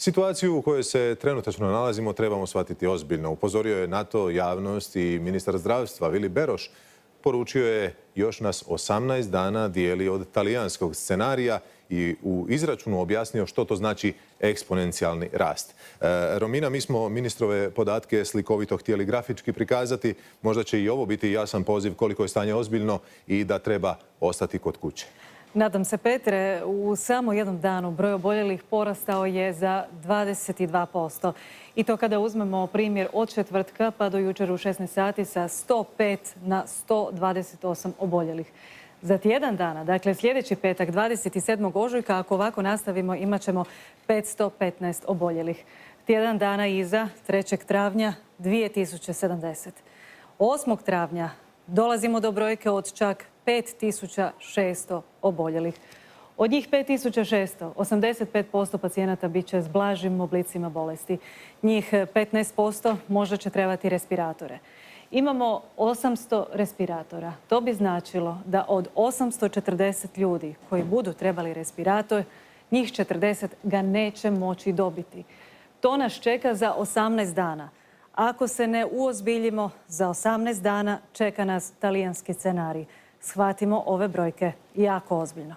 Situaciju u kojoj se trenutačno nalazimo trebamo shvatiti ozbiljno. Upozorio je na to javnost i ministar zdravstva Vili Beroš. Poručio je još nas 18 dana dijeli od talijanskog scenarija i u izračunu objasnio što to znači eksponencijalni rast. Romina, mi smo ministrove podatke slikovito htjeli grafički prikazati. Možda će i ovo biti jasan poziv koliko je stanje ozbiljno i da treba ostati kod kuće. Nadam se, Petre, u samo jednom danu broj oboljelih porastao je za 22%. I to kada uzmemo primjer od četvrtka pa do jučer u 16 sati sa 105 na 128 oboljelih. Za tjedan dana, dakle sljedeći petak, 27. ožujka, ako ovako nastavimo, imat ćemo 515 oboljelih. Tjedan dana iza, 3. travnja, 2070. 8. travnja dolazimo do brojke od čak 5600 oboljelih. Od njih 5600, 85% pacijenata bit će s blažim oblicima bolesti. Njih 15% možda će trebati respiratore. Imamo 800 respiratora. To bi značilo da od 840 ljudi koji budu trebali respirator, njih 40 ga neće moći dobiti. To nas čeka za 18 dana. Ako se ne uozbiljimo, za 18 dana čeka nas talijanski scenarij. Shvatimo ove brojke jako ozbiljno.